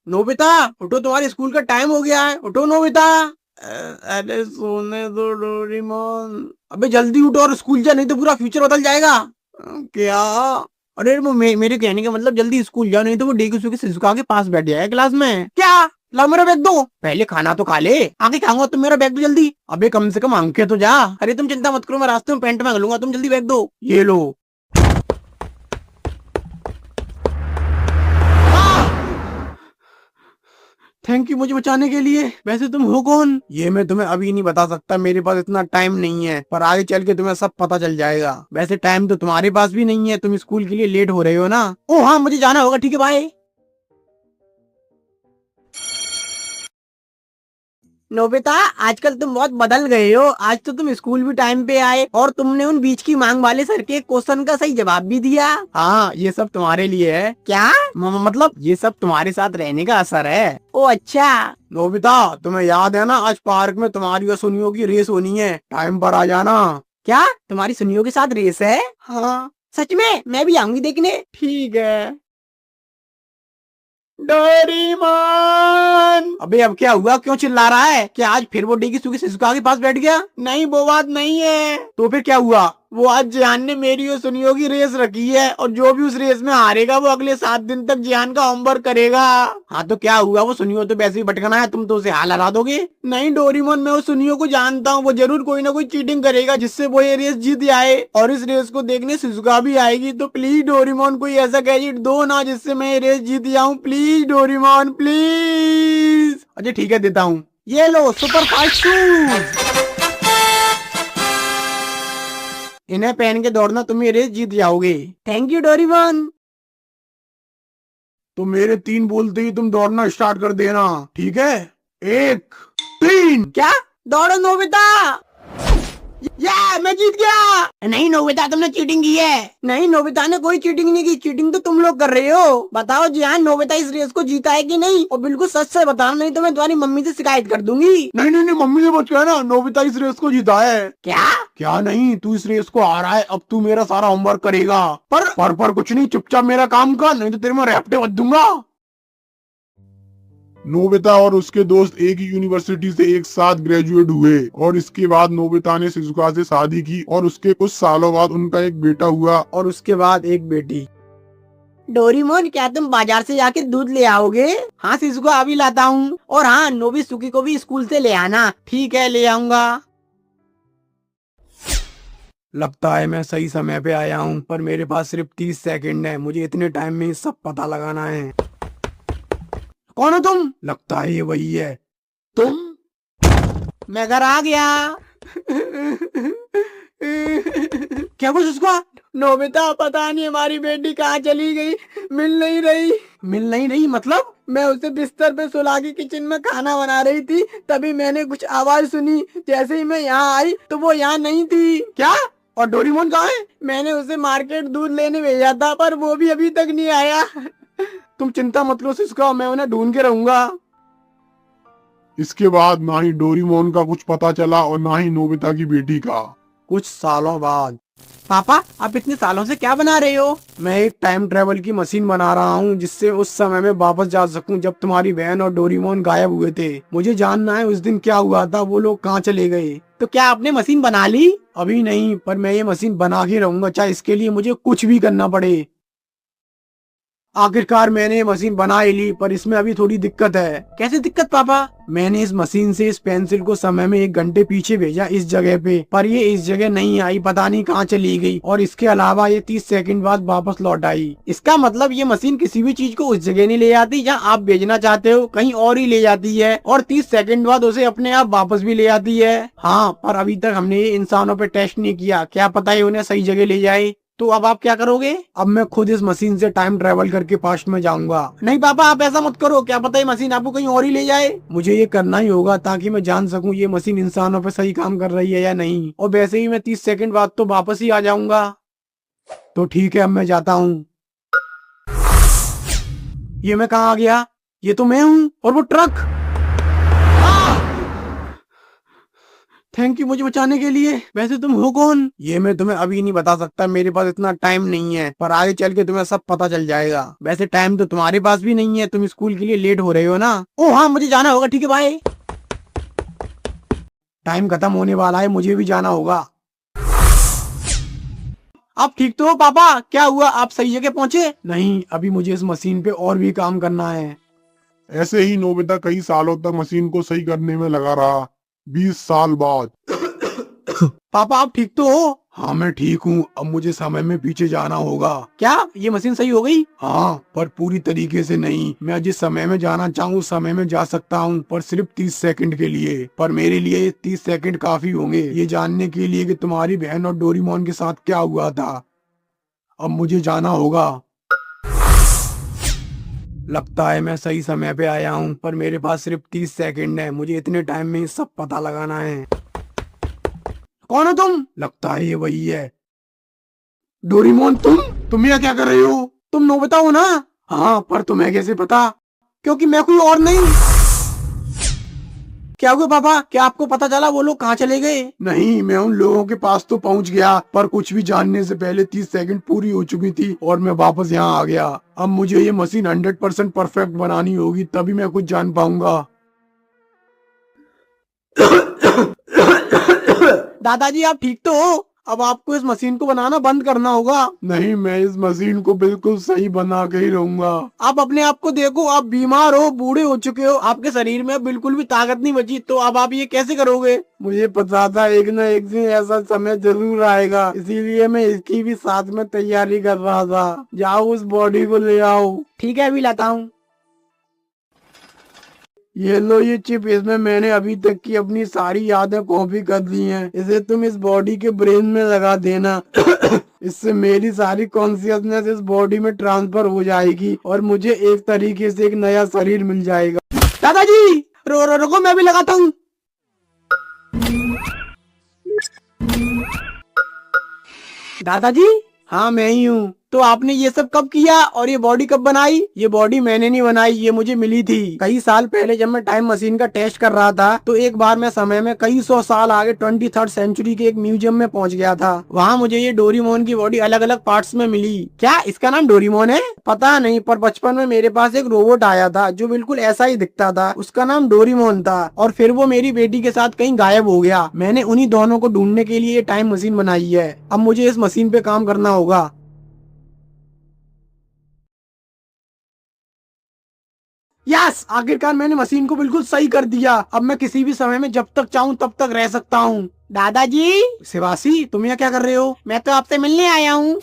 Nobita उठो, तुम्हारे school का टाइम हो गया है। उठो नोबिता। अरे सोने दो डोरेमोन। अबे जल्दी उठो और स्कूल जा, नहीं तो पूरा फ्यूचर बदल जाएगा। क्या? अरे वो मेरे कहने का मतलब जल्दी स्कूल जाओ, नहीं तो वो डेकुसु के शिजुका के पास बैठ जाएगा क्लास में। क्या? लाओ मेरा बैग दो। पहले खाना तो खा ले, आगे खाऊंगा। तुम मेरा बैग दो जल्दी। अबे कम से कम आंख के तो जा। अरे तुम चिंता मत करो, मैं रास्ते में पैंट मांग लूंगा, तुम जल्दी बैग दो। ये लो। थैंक यू मुझे बचाने के लिए। वैसे तुम हो कौन? ये मैं तुम्हें अभी नहीं बता सकता, मेरे पास इतना टाइम नहीं है, पर आगे चल के तुम्हें सब पता चल जाएगा। वैसे टाइम तो तुम्हारे पास भी नहीं है, तुम स्कूल के लिए लेट हो रहे हो ना। ओ हाँ, मुझे जाना होगा, ठीक है बाय। नोबिता आजकल तुम बहुत बदल गए हो। आज तो तुम स्कूल भी टाइम पे आए और तुमने उन बीच की मांग वाले सर के क्वेश्चन का सही जवाब भी दिया। हाँ, ये सब तुम्हारे लिए है। क्या? मतलब ये सब तुम्हारे साथ रहने का असर है। ओ अच्छा। नोबिता तुम्हें याद है ना, आज पार्क में तुम्हारी और सुनियो की रेस होनी है, टाइम पर आ जाना। क्या तुम्हारी सुनियो के साथ रेस है? हाँ सच में, मैं भी आऊंगी देखने। ठीक है। डोरेमोन! अबे अब क्या हुआ, क्यों चिल्ला रहा है? क्या आज फिर वो डेगी शिजुका के पास बैठ गया? नहीं वो बात नहीं है। तो फिर क्या हुआ? वो आज जियान ने मेरी और सुनियो की रेस रखी है, और जो भी उस रेस में हारेगा वो अगले 7 दिन तक जियान का होमवर्क करेगा। हाँ तो क्या हुआ, वो सुनियो तो वैसे ही भटकना है, तुम तो उसे हाल हरा दोगे। नहीं डोरेमोन, मैं उस सुनियो को जानता हूँ, वो जरूर कोई ना कोई चीटिंग करेगा जिससे वो ये रेस जीत जाए, और इस रेस को देखने शिजुका भी आएगी। तो प्लीज डोरेमोन कोई ऐसा गैजेट दो ना जिससे मैं ये रेस जीत जाऊं। Please Doraemon please. अच्छा ठीक है, देता हूँ। ये लो सुपर फास्ट शूज, इन्हें पहन के दौड़ना, तुम ये रेस जीत जाओगे। Thank you Doraemon. तो मेरे 3 बोलते ही तुम दौड़ना स्टार्ट कर देना, ठीक है? 1 3। क्या? दौड़ो नोबिता। या मैं जीत गया। नहीं नोबिता, तुमने चीटिंग की है। नहीं नोबिता ने कोई चीटिंग नहीं की, चीटिंग तो तुम लोग कर रहे हो। बताओ जियान, नोबिता इस रेस को जीता है कि नहीं? और बिल्कुल सच से बताना, नहीं तो मैं तुम्हारी मम्मी से शिकायत कर दूंगी। नहीं नहीं नहीं, मम्मी से बच गया ना, नोबिता इस रेस को जीता है। क्या? क्या नहीं, तू इस रेस को हारा है, अब तू मेरा सारा होमवर्क करेगा। पर कुछ नहीं, चुपचाप मेरा काम कर, नहीं तो तेरे में रैप्टे बच दूंगा। नोबिता और उसके दोस्त एक ही यूनिवर्सिटी से एक साथ ग्रेजुएट हुए, और इसके बाद नोबिता ने शिजुका से शादी की, और उसके कुछ सालों बाद उनका एक बेटा हुआ। और उसके बाद एक बेटी। डोरेमोन क्या तुम बाजार से जाके दूध ले आओगे? हाँ शिजुका, अभी लाता हूँ। और हाँ, नोबिसुकी को भी स्कूल से ले आना। ठीक है, ले आऊंगा। लगता है मैं सही समय पे आया हूँ, पर मेरे पास सिर्फ 30 सेकंड है, मुझे इतने टाइम में ही सब पता लगाना है। कौन हो तुम? लगता है ये वही है। तुम? मैं घर आ गया। क्या कुछ उसका? नोबिता पता नहीं हमारी बेटी कहाँ चली गई, मिल नहीं रही। मिल नहीं रही मतलब? मैं उसे बिस्तर पे सुला के किचन में खाना बना रही थी, तभी मैंने कुछ आवाज सुनी। जैसे ही मैं यहाँ आई तो वो यहाँ नहीं थी। क्या? और डोरेमोन कहाँ है? मैंने उसे मार्केट दूध लेने भेजा था, पर वो भी अभी तक नहीं आया। तुम चिंता मत लो सिस्का, मैं उन्हें ढूंढ के रहूंगा। इसके बाद ना ही डोरेमोन का कुछ पता चला और ना ही नोबिता की बेटी का। कुछ सालों बाद। पापा आप इतने सालों से क्या बना रहे हो? मैं एक टाइम ट्रेवल की मशीन बना रहा हूँ, जिससे उस समय में वापस जा सकूं जब तुम्हारी बहन और डोरेमोन गायब हुए थे। मुझे जानना है उस दिन क्या हुआ था, वो लोग कहाँ चले गए। तो क्या आपने मशीन बना ली? अभी नहीं, पर मैं ये मशीन बना के रहूंगा, चाहे इसके लिए मुझे कुछ भी करना पड़े। आखिरकार मैंने ये मशीन बना ही ली, पर इसमें अभी थोड़ी दिक्कत है। कैसे दिक्कत पापा? मैंने इस मशीन से इस पेंसिल को समय में 1 घंटे पीछे भेजा इस जगह पे, पर ये इस जगह नहीं आई, पता नहीं कहाँ चली गई। और इसके अलावा ये 30 सेकंड बाद वापस लौट आई। इसका मतलब ये मशीन किसी भी चीज को उस जगह नहीं ले जाती जहाँ आप भेजना चाहते हो, कहीं और ही ले जाती है, और 30 सेकंड बाद उसे अपने आप वापस भी ले आती है। हाँ, पर अभी तक हमने ये इंसानों पे टेस्ट नहीं किया, क्या पता है उन्हें सही जगह ले जाए। तो अब आप क्या करोगे? अब मैं खुद इस मशीन से टाइम ट्रेवल करके पास्ट में जाऊंगा। नहीं पापा, आप ऐसा मत करो, क्या पता ये मशीन आपको कहीं और ही ले जाए। मुझे ये करना ही होगा ताकि मैं जान सकूं ये मशीन इंसानों पे सही काम कर रही है या नहीं। और वैसे ही मैं 30 सेकंड बाद तो वापस ही आ जाऊंगा। तो ठीक है, अब मैं जाता हूँ। ये मैं कहाँ आ गया? ये तो मैं हूँ, और वो ट्रक। थैंक यू मुझे बचाने के लिए। वैसे तुम हो कौन? ये मैं तुम्हें अभी नहीं बता सकता, मेरे पास इतना टाइम नहीं है, पर आगे चल के तुम्हें सब पता चल जाएगा। वैसे टाइम तो तुम्हारे पास भी नहीं है, तुम स्कूल के लिए लेट हो रहे हो ना। ओ हाँ, मुझे जाना होगा, ठीक है बाय। टाइम खत्म होने वाला है, मुझे भी जाना होगा। आप ठीक तो हो पापा? क्या हुआ, आप सही जगह पहुंचे? नहीं, अभी मुझे इस मशीन पे और भी काम करना है। ऐसे ही नोबिता कई सालों तक मशीन को सही करने में लगा रहा। 20 साल बाद। पापा आप ठीक तो हो? हाँ मैं ठीक हूँ, अब मुझे समय में पीछे जाना होगा। क्या ये मशीन सही हो गई? हाँ, पर पूरी तरीके से नहीं। मैं जिस समय में जाना चाहूँ उस समय में जा सकता हूँ, पर सिर्फ 30 सेकंड के लिए। पर मेरे लिए ये 30 सेकंड काफी होंगे ये जानने के लिए कि तुम्हारी बहन और डोरीमोन के साथ क्या हुआ था। अब मुझे जाना होगा। लगता है मैं सही समय पे आया हूँ, पर मेरे पास सिर्फ 30 सेकंड है। मुझे इतने टाइम में ही सब पता लगाना है। कौन हो तुम? लगता है ये वही है। डोरीमोन तुम यहाँ क्या कर रहे हो? तुम नोबिता हो ना? हाँ, पर तुम्हें कैसे पता? क्योंकि मैं कोई और नहीं। क्या हुआ पापा, क्या आपको पता चला वो लोग कहाँ चले गए? नहीं, मैं उन लोगों के पास तो पहुंच गया, पर कुछ भी जानने से पहले 30 सेकंड पूरी हो चुकी थी और मैं वापस यहाँ आ गया। अब मुझे ये मशीन 100% परफेक्ट बनानी होगी, तभी मैं कुछ जान पाऊंगा। दादाजी आप ठीक तो हो? अब आपको इस मशीन को बनाना बंद करना होगा। नहीं, मैं इस मशीन को बिल्कुल सही बना के ही रहूंगा। आप अपने आप को देखो, आप बीमार हो, बूढ़े हो चुके हो, आपके शरीर में बिल्कुल भी ताकत नहीं बची, तो अब आप ये कैसे करोगे? मुझे पता था एक न एक दिन ऐसा समय जरूर आएगा, इसीलिए मैं इसकी भी साथ में तैयारी कर रहा था। जाओ उस बॉडी को ले आओ। ठीक है, अभी लाता हूँ। ये लो ये चिप, इसमें मैंने अभी तक की अपनी सारी यादें कॉपी कर दी हैं। इसे तुम इस बॉडी के ब्रेन में लगा देना। इससे मेरी सारी कॉन्शियसनेस इस बॉडी में ट्रांसफर हो जाएगी और मुझे एक तरीके से एक नया शरीर मिल जाएगा। दादाजी रुको, मैं भी लगाता हूँ। दादाजी हाँ मैं ही हूँ। तो आपने ये सब कब किया और ये बॉडी कब बनाई? ये बॉडी मैंने नहीं बनाई, ये मुझे मिली थी कई साल पहले जब मैं टाइम मशीन का टेस्ट कर रहा था। तो एक बार मैं समय में कई 100 साल आगे 23rd सेंचुरी के एक म्यूजियम में पहुंच गया था। वहाँ मुझे ये डोरीमोन की बॉडी अलग अलग पार्ट्स में मिली। क्या इसका नाम डोरीमोन है? पता नहीं, पर बचपन में मेरे पास एक रोबोट आया था जो बिल्कुल ऐसा ही दिखता था। उसका नाम डोरीमोन था और फिर वो मेरी बेटी के साथ कहीं गायब हो गया। मैंने उन्हीं दोनों को ढूंढने के लिए ये टाइम मशीन बनाई है। अब मुझे इस मशीन पे काम करना होगा। यस, आखिरकार मैंने मशीन को बिल्कुल सही कर दिया। अब मैं किसी भी समय में जब तक चाहूँ तब तक रह सकता हूँ। दादाजी शिवासी, तुम यहाँ क्या कर रहे हो? मैं तो आपसे मिलने आया हूँ।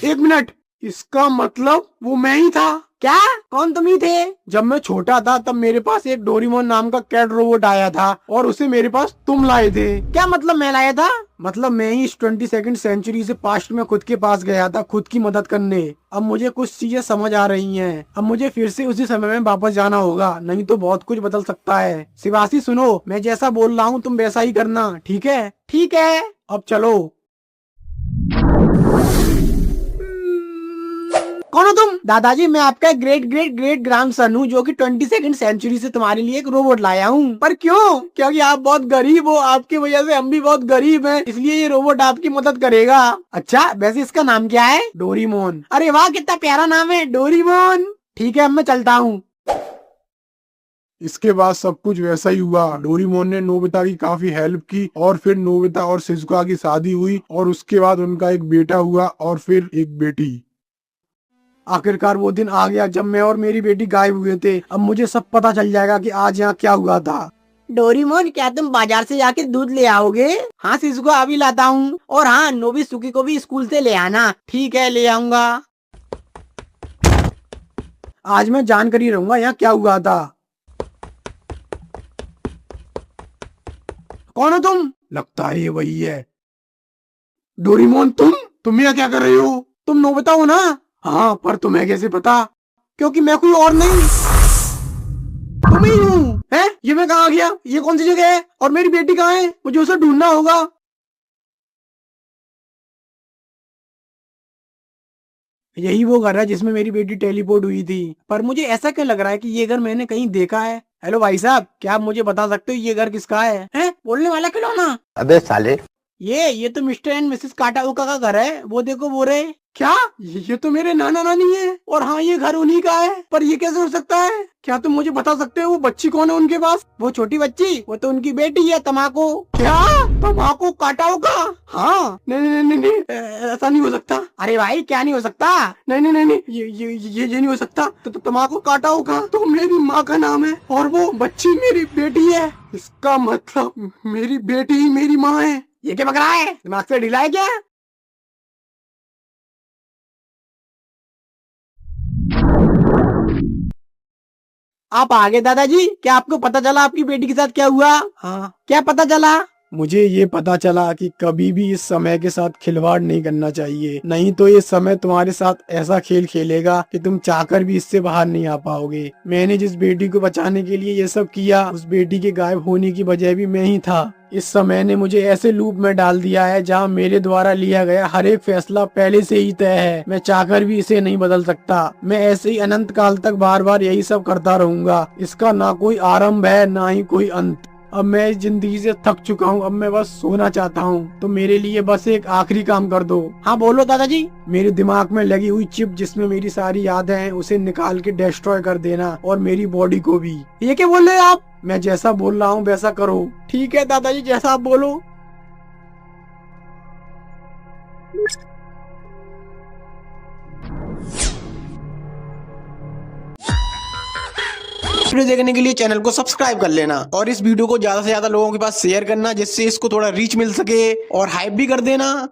एक मिनट, इसका मतलब वो मैं ही था? क्या? कौन तुम ही थे? जब मैं छोटा था तब मेरे पास एक डोरीमोन नाम का कैट रोबोट आया था और उसे मेरे पास तुम लाए थे। क्या मतलब मैं लाया था? मतलब मैं ही इस 22nd सेंचुरी से पास्ट में खुद के पास गया था खुद की मदद करने। अब मुझे कुछ चीजें समझ आ रही हैं। अब मुझे फिर से उसी समय में वापस जाना होगा, नहीं तो बहुत कुछ बदल सकता है। शिवासी सुनो, मैं जैसा बोल रहा हूँ तुम वैसा ही करना, ठीक है? ठीक है, अब चलो। कौन हो तुम? दादाजी मैं आपका great great great grand son हूँ जो कि 22nd सेंचुरी से तुम्हारे लिए एक रोबोट लाया हूँ। पर क्यों? क्योंकि आप बहुत गरीब हो, आपकी वजह से हम भी बहुत गरीब हैं, इसलिए ये रोबोट आपकी मदद करेगा। अच्छा, वैसे इसका नाम क्या है? डोरीमोन। अरे वाह, कितना प्यारा नाम है, डोरीमोन। ठीक है, अब मैं चलता हूँ। इसके बाद सब कुछ वैसा ही हुआ। डोरीमोन ने नोबिता की काफी हेल्प की और फिर नोबिता और शिजुका की शादी हुई और उसके बाद उनका एक बेटा हुआ और फिर एक बेटी। आखिरकार वो दिन आ गया जब मैं और मेरी बेटी गायब हुए थे। अब मुझे सब पता चल जाएगा कि आज यहाँ क्या हुआ था। डोरीमोन, क्या तुम बाजार से जाके दूध ले आओगे? हाँ शिजुका, अभी लाता हूँ। और हाँ, नोबिसुकी को भी स्कूल से ले आना। ठीक है, ले आऊंगा। आज मैं जानकर ही रहूंगा यहाँ क्या हुआ था। कौन हो तुम? लगता है ये वही है। डोरीमोन तुम यहाँ क्या कर रहे हो? तुम नोबिता हो ना? हाँ, पर तुम्हें कैसे पता? क्योंकि मैं कोई और नहीं, तुम ही हूँ। है? ये मैं कहाँ आ गया? ये कौन सी जगह है? और मेरी बेटी कहाँ है? मुझे उसे ढूंढना होगा। यही वो घर है जिसमें मेरी बेटी टेलीपोर्ट हुई थी। पर मुझे ऐसा क्यों लग रहा है कि ये घर मैंने कहीं देखा है? हेलो भाई साहब, क्या आप मुझे बता सकते हो ये घर किसका है? हैं? बोलने वाला खिलौना? अबे साले। ये तो मिस्टर एंड मिसेस काटाओका का घर है। वो देखो बोल रहे। क्या? ये तो मेरे नाना नानी है। और हाँ, ये घर उन्हीं का है। पर ये कैसे हो सकता है? क्या तुम मुझे बता सकते हो वो बच्ची कौन है उनके पास? वो छोटी बच्ची, वो तो उनकी बेटी है तमाको। क्या? तमाको काटाओका? हाँ। नहीं नहीं नहीं नहीं, ऐसा नहीं हो सकता। अरे भाई, क्या नहीं हो सकता? नहीं नहीं नहीं नहीं, ये नहीं हो सकता। तो तमाको काटाओका तो मेरी माँ का नाम है और वो बच्ची मेरी बेटी है। इसका मतलब मेरी बेटी ही मेरी माँ है। ये क्या बक रहा है? दिमाग से ढीला है क्या? आप आगे दादाजी, क्या आपको पता चला आपकी बेटी के साथ क्या हुआ? हाँ, क्या पता चला? मुझे ये पता चला कि कभी भी इस समय के साथ खिलवाड़ नहीं करना चाहिए, नहीं तो ये समय तुम्हारे साथ ऐसा खेल खेलेगा कि तुम चाहकर भी इससे बाहर नहीं आ पाओगे। मैंने जिस बेटी को बचाने के लिए ये सब किया, उस बेटी के गायब होने की वजह भी मैं ही था। इस समय ने मुझे ऐसे लूप में डाल दिया है जहाँ मेरे द्वारा लिया गया हर एक फैसला पहले से ही तय है। मैं चाहकर भी इसे नहीं बदल सकता। मैं ऐसे ही अनंत काल तक बार बार यही सब करता रहूंगा। इसका ना कोई आरंभ है ना ही कोई अंत। अब मैं इस जिंदगी से थक चुका हूँ। अब मैं बस सोना चाहता हूँ। तो मेरे लिए बस एक आखिरी काम कर दो। हाँ बोलो दादाजी। मेरे दिमाग में लगी हुई चिप जिसमें मेरी सारी यादें हैं, उसे निकाल के डिस्ट्रॉय कर देना, और मेरी बॉडी को भी। ये क्या बोल रहे हो आप? मैं जैसा बोल रहा हूँ वैसा करो। ठीक है दादाजी, जैसा आप बोलो। वीडियो देखने के लिए चैनल को सब्सक्राइब कर लेना और इस वीडियो को ज्यादा से ज्यादा लोगों के पास शेयर करना, जिससे इसको थोड़ा रीच मिल सके, और हाइप भी कर देना।